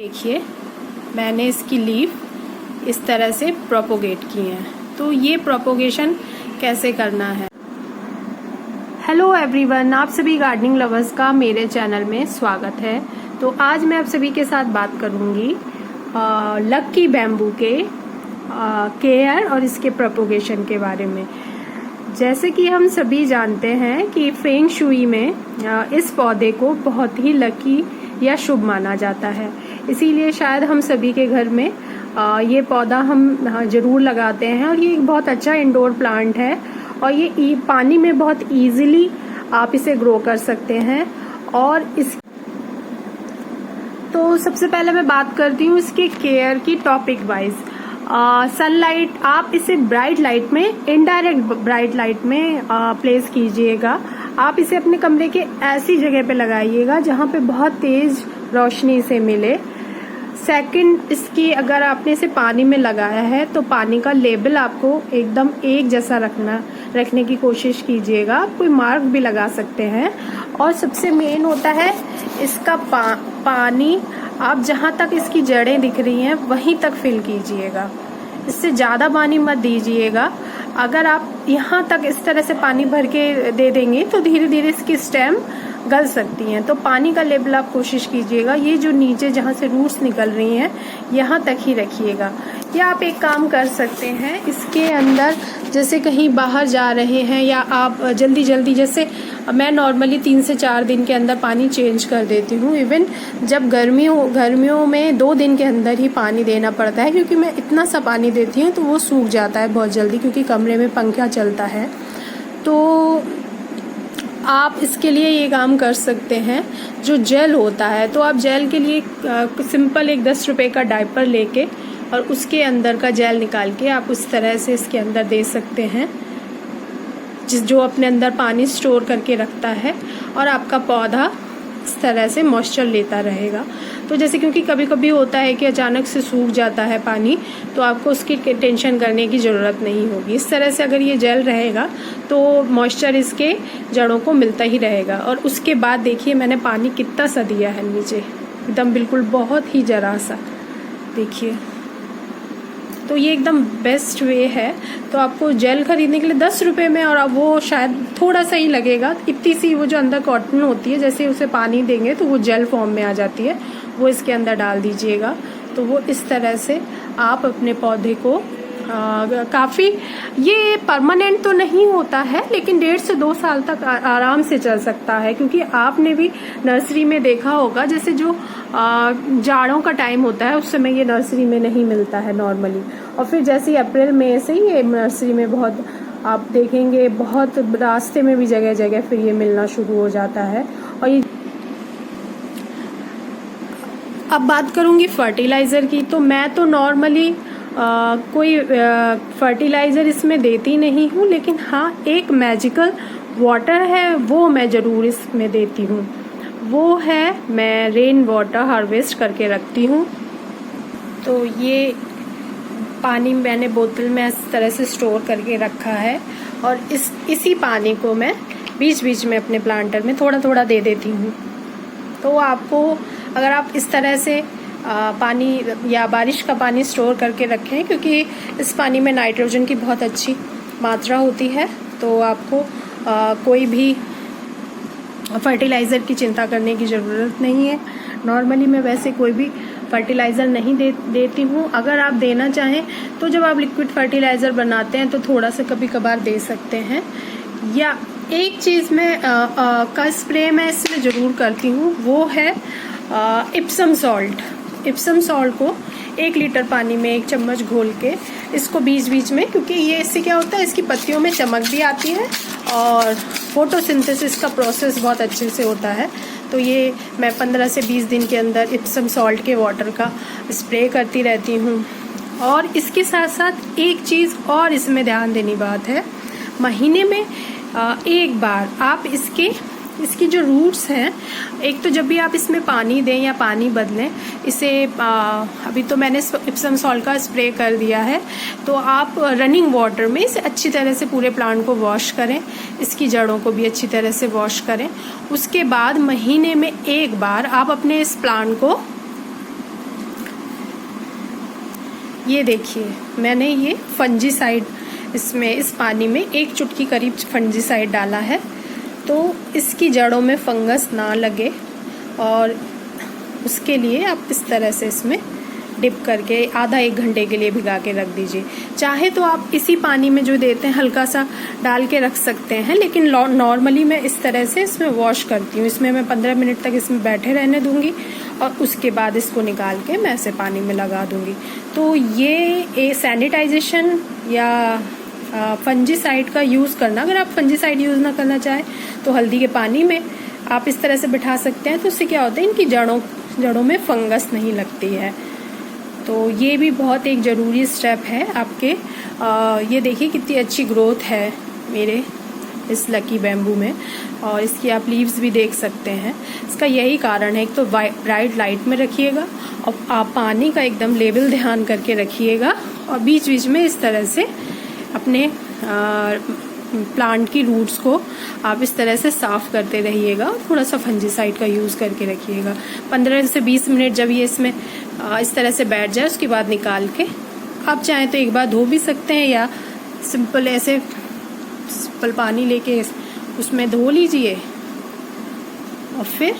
देखिए मैंने इसकी लीफ इस तरह से प्रोपोगेट की है। तो ये प्रोपोगेशन कैसे करना है। हेलो एवरीवन, आप सभी गार्डनिंग लवर्स का मेरे चैनल में स्वागत है। तो आज मैं आप सभी के साथ बात करूंगी लक्की बैम्बू के केयर और इसके प्रोपोगेशन के बारे में। जैसे कि हम सभी जानते हैं कि फेंग शुई में इस पौधे को बहुत ही लकी या शुभ माना जाता है, इसीलिए शायद हम सभी के घर में ये पौधा हम जरूर लगाते हैं। और ये एक बहुत अच्छा इंडोर प्लांट है और ये पानी में बहुत इजीली आप इसे ग्रो कर सकते हैं। और इस तो सबसे पहले मैं बात करती हूँ इसके केयर की टॉपिक वाइज। सनलाइट, आप इसे ब्राइट लाइट में, इनडायरेक्ट ब्राइट लाइट में प्लेस कीजिएगा। आप इसे अपने कमरे के ऐसी जगह पे लगाइएगा जहाँ पे बहुत तेज रोशनी से मिले। सेकंड, इसकी अगर आपने इसे पानी में लगाया है तो पानी का लेवल आपको एकदम एक जैसा रखने की कोशिश कीजिएगा। आप कोई मार्क भी लगा सकते हैं। और सबसे मेन होता है इसका पानी आप जहाँ तक इसकी जड़ें दिख रही हैं वहीं तक फिल कीजिएगा, इससे ज़्यादा पानी मत दीजिएगा। अगर आप यहाँ तक इस तरह से पानी भर के दे देंगे तो धीरे धीरे इसकी स्टेम गल सकती हैं। तो पानी का लेवल आप कोशिश कीजिएगा ये जो नीचे जहाँ से रूट्स निकल रही हैं यहाँ तक ही रखिएगा। या आप एक काम कर सकते हैं, इसके अंदर जैसे कहीं बाहर जा रहे हैं या आप जल्दी जैसे मैं नॉर्मली 3 से 4 दिन के अंदर पानी चेंज कर देती हूँ। इवन जब गर्मियों में 2 दिन के अंदर ही पानी देना पड़ता है, क्योंकि मैं इतना सा पानी देती हूँ तो वो सूख जाता है बहुत जल्दी, क्योंकि कमरे में पंखा चलता है। तो आप इसके लिए ये काम कर सकते हैं, जो जेल होता है तो आप जेल के लिए सिंपल एक 10 रुपए का डायपर लेके और उसके अंदर का जेल निकाल के आप उस तरह से इसके अंदर दे सकते हैं, जो अपने अंदर पानी स्टोर करके रखता है और आपका पौधा इस तरह से मॉइस्चर लेता रहेगा। तो जैसे क्योंकि कभी कभी होता है कि अचानक से सूख जाता है पानी, तो आपको उसकी टेंशन करने की ज़रूरत नहीं होगी। इस तरह से अगर ये जेल रहेगा तो मॉइस्चर इसके जड़ों को मिलता ही रहेगा। और उसके बाद देखिए मैंने पानी कितना सा दिया है नीचे, एकदम बिल्कुल बहुत ही जरा सा, देखिए। तो ये एकदम बेस्ट वे है। तो आपको जेल खरीदने के लिए 10 रुपए में, और अब वो शायद थोड़ा सा ही लगेगा, इतनी सी वो जो अंदर कॉटन होती है, जैसे उसे पानी देंगे तो वो जेल फॉर्म में आ जाती है, वो इसके अंदर डाल दीजिएगा। तो वो इस तरह से आप अपने पौधे को काफ़ी, ये परमानेंट तो नहीं होता है लेकिन 1.5 से 2 साल तक आराम से चल सकता है। क्योंकि आपने भी नर्सरी में देखा होगा, जैसे जो जाड़ों का टाइम होता है उस समय ये नर्सरी में नहीं मिलता है नॉर्मली, और फिर जैसे अप्रैल मई से ही ये नर्सरी में बहुत आप देखेंगे, बहुत रास्ते में भी जगह जगह फिर ये मिलना शुरू हो जाता है। और ये अब बात करूंगी फर्टिलाइज़र की। तो मैं तो नॉर्मली कोई फर्टिलाइज़र इसमें देती नहीं हूँ, लेकिन हाँ एक मैजिकल वाटर है वो मैं ज़रूर इसमें देती हूँ। वो है, मैं रेन वाटर हार्वेस्ट करके रखती हूँ। तो ये पानी मैंने बोतल में इस तरह से स्टोर करके रखा है, और इसी पानी को मैं बीच बीच में अपने प्लांटर में थोड़ा थोड़ा दे देती हूँ। तो आपको, अगर आप इस तरह से पानी या बारिश का पानी स्टोर करके रखें, क्योंकि इस पानी में नाइट्रोजन की बहुत अच्छी मात्रा होती है, तो आपको कोई भी फर्टिलाइज़र की चिंता करने की ज़रूरत नहीं है। नॉर्मली मैं वैसे कोई भी फर्टिलाइज़र नहीं देती हूँ। अगर आप देना चाहें तो जब आप लिक्विड फर्टिलाइज़र बनाते हैं तो थोड़ा सा कभी कभार दे सकते हैं। या एक चीज़ मैं का स्प्रे मैं इसमें ज़रूर करती हूँ, वो है इप्सम सॉल्ट। इप्सम सॉल्ट को 1 लीटर पानी में 1 चम्मच घोल के इसको बीच बीच में, क्योंकि ये इससे क्या होता है, इसकी पत्तियों में चमक भी आती है और फोटोसिंथेसिस का प्रोसेस बहुत अच्छे से होता है। तो ये मैं 15 से 20 दिन के अंदर इप्सम सॉल्ट के वाटर का स्प्रे करती रहती हूँ। और इसके साथ साथ एक चीज़ और इसमें ध्यान देनी बात है, महीने में एक बार आप इसकी जो रूट्स हैं, एक तो जब भी आप इसमें पानी दें या पानी बदलें, इसे अभी तो मैंने इप्सम सॉल्ट का स्प्रे कर दिया है, तो आप रनिंग वाटर में इसे अच्छी तरह से पूरे प्लांट को वॉश करें, इसकी जड़ों को भी अच्छी तरह से वॉश करें। उसके बाद महीने में एक बार आप अपने इस प्लांट को ये देखिए मैंने ये फंजीसाइड इसमें इस पानी में 1 चुटकी करीब फंजीसाइड डाला है, तो इसकी जड़ों में फंगस ना लगे और उसके लिए आप इस तरह से इसमें डिप करके आधा 1 घंटे के लिए भिगा के रख दीजिए। चाहे तो आप इसी पानी में जो देते हैं हल्का सा डाल के रख सकते हैं, लेकिन नॉर्मली मैं इस तरह से इसमें वॉश करती हूँ। इसमें मैं 15 मिनट तक इसमें बैठे रहने दूंगी और उसके बाद इसको निकाल के मैं ऐसे पानी में लगा दूंगी। तो ये सैनिटाइजेशन या फंजीसाइड का यूज़ करना, अगर आप फंजीसाइड यूज़ ना करना चाहें तो हल्दी के पानी में आप इस तरह से बिठा सकते हैं। तो उससे क्या होता है, इनकी जड़ों में फंगस नहीं लगती है। तो ये भी बहुत एक ज़रूरी स्टेप है आपके। ये देखिए कितनी अच्छी ग्रोथ है मेरे इस लकी बैम्बू में, और इसकी आप लीव्स भी देख सकते हैं। इसका यही कारण है, एक तो ब्राइट लाइट में रखिएगा और आप पानी का एकदम लेवल ध्यान करके रखिएगा, और बीच बीच में इस तरह से अपने प्लांट की रूट्स को आप इस तरह से साफ करते रहिएगा और थोड़ा सा फंजीसाइड का यूज़ करके रखिएगा। 15 से 20 मिनट जब ये इसमें इस तरह से बैठ जाए उसके बाद निकाल के आप चाहें तो एक बार धो भी सकते हैं, या सिंपल ऐसे सिंपल पानी लेके उसमें धो लीजिए और फिर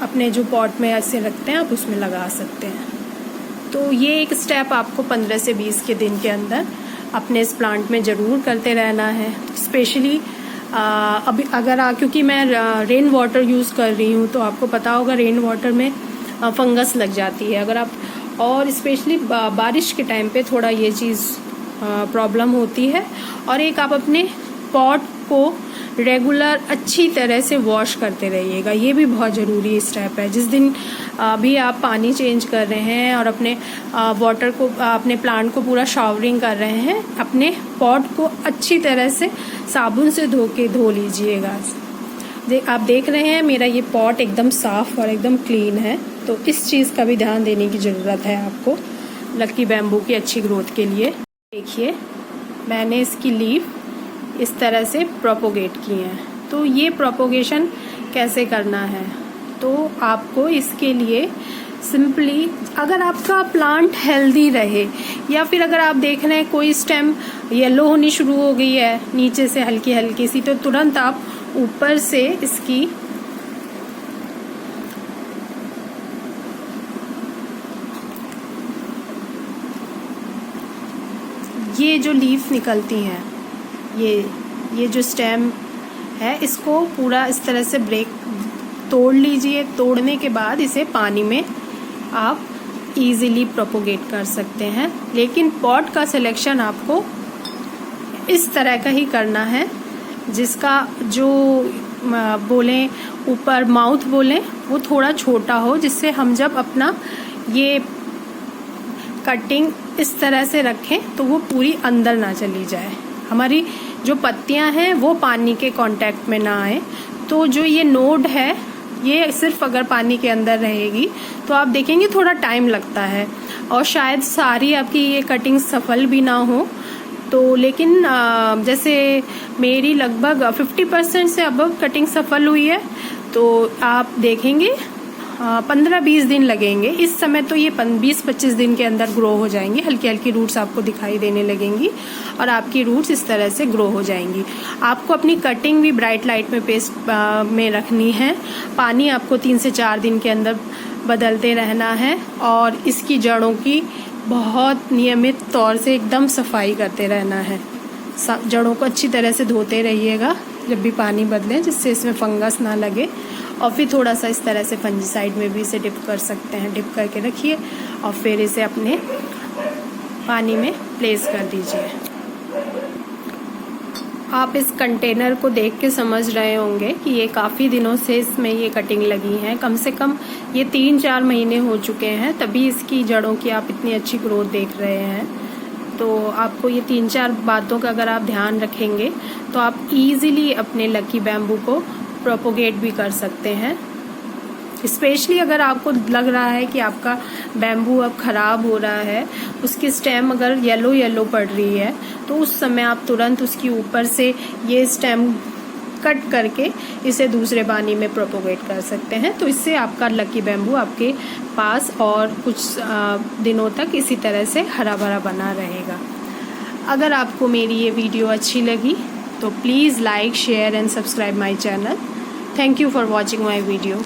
अपने जो पॉट में ऐसे रखते हैं आप उसमें लगा सकते हैं। तो ये एक स्टेप आपको 15 से 20 के दिन के अंदर अपने इस प्लांट में ज़रूर करते रहना है। स्पेशली अभी अगर क्योंकि मैं रेन वाटर यूज़ कर रही हूँ, तो आपको पता होगा रेन वाटर में फंगस लग जाती है। अगर आप और स्पेशली बारिश के टाइम पे थोड़ा ये चीज़ प्रॉब्लम होती है। और एक आप अपने पॉट को रेगुलर अच्छी तरह से वॉश करते रहिएगा, ये भी बहुत ज़रूरी स्टेप है। जिस दिन भी आप पानी चेंज कर रहे हैं और अपने वाटर को अपने प्लांट को पूरा शावरिंग कर रहे हैं, अपने पॉट को अच्छी तरह से साबुन से धो लीजिएगा। आप देख रहे हैं मेरा ये पॉट एकदम साफ और एकदम क्लीन है, तो इस चीज़ का भी ध्यान देने की ज़रूरत है आपको लकी बैम्बू की अच्छी ग्रोथ के लिए। देखिए मैंने इसकी लीफ इस तरह से प्रोपोगेट की हैं। तो ये प्रोपोगेशन कैसे करना है, तो आपको इसके लिए सिंपली अगर आपका प्लांट हेल्दी रहे, या फिर अगर आप देख रहे हैं कोई स्टेम येलो होनी शुरू हो गई है नीचे से हल्की हल्की सी, तो तुरंत आप ऊपर से इसकी ये जो लीफ निकलती हैं, ये जो स्टेम है इसको पूरा इस तरह से तोड़ लीजिए। तोड़ने के बाद इसे पानी में आप इजीली प्रोपोगेट कर सकते हैं, लेकिन पॉट का सिलेक्शन आपको इस तरह का ही करना है जिसका जो बोलें ऊपर माउथ बोलें वो थोड़ा छोटा हो, जिससे हम जब अपना ये कटिंग इस तरह से रखें तो वो पूरी अंदर ना चली जाए, हमारी जो पत्तियां हैं वो पानी के कांटेक्ट में ना आए। तो जो ये नोड है ये सिर्फ अगर पानी के अंदर रहेगी तो आप देखेंगे थोड़ा टाइम लगता है और शायद सारी आपकी ये कटिंग सफल भी ना हो। तो लेकिन जैसे मेरी लगभग 50% से अबव कटिंग सफल हुई है, तो आप देखेंगे 15-20 दिन लगेंगे। इस समय तो ये 20-25 दिन के अंदर ग्रो हो जाएंगी, हल्की हल्की रूट्स आपको दिखाई देने लगेंगी और आपकी रूट्स इस तरह से ग्रो हो जाएंगी। आपको अपनी कटिंग भी ब्राइट लाइट में पेस्ट में रखनी है। पानी आपको 3 से 4 दिन के अंदर बदलते रहना है और इसकी जड़ों की बहुत नियमित तौर से एकदम सफाई करते रहना है। जड़ों को अच्छी तरह से धोते रहिएगा जब भी पानी बदलें, जिससे इसमें फंगस ना लगे। और फिर थोड़ा सा इस तरह से फंजीसाइड में भी इसे डिप कर सकते हैं, डिप करके रखिए और फिर इसे अपने पानी में प्लेस कर दीजिए। आप इस कंटेनर को देख के समझ रहे होंगे कि ये काफ़ी दिनों से इसमें ये कटिंग लगी है, कम से कम ये 3-4 महीने हो चुके हैं, तभी इसकी जड़ों की आप इतनी अच्छी ग्रोथ देख रहे हैं। तो आपको ये 3-4 बातों का अगर आप ध्यान रखेंगे तो आप इजीली अपने लकी बैम्बू को प्रोपोगेट भी कर सकते हैं। स्पेशली अगर आपको लग रहा है कि आपका बैम्बू अब खराब हो रहा है, उसकी स्टेम अगर येलो पड़ रही है, तो उस समय आप तुरंत उसकी ऊपर से ये स्टेम कट करके इसे दूसरे पानी में प्रोपोगेट कर सकते हैं। तो इससे आपका लकी बैम्बू आपके पास और कुछ दिनों तक इसी तरह से हरा भरा बना रहेगा। अगर आपको मेरी ये वीडियो अच्छी लगी तो please like, share and subscribe my channel. Thank you for watching my video.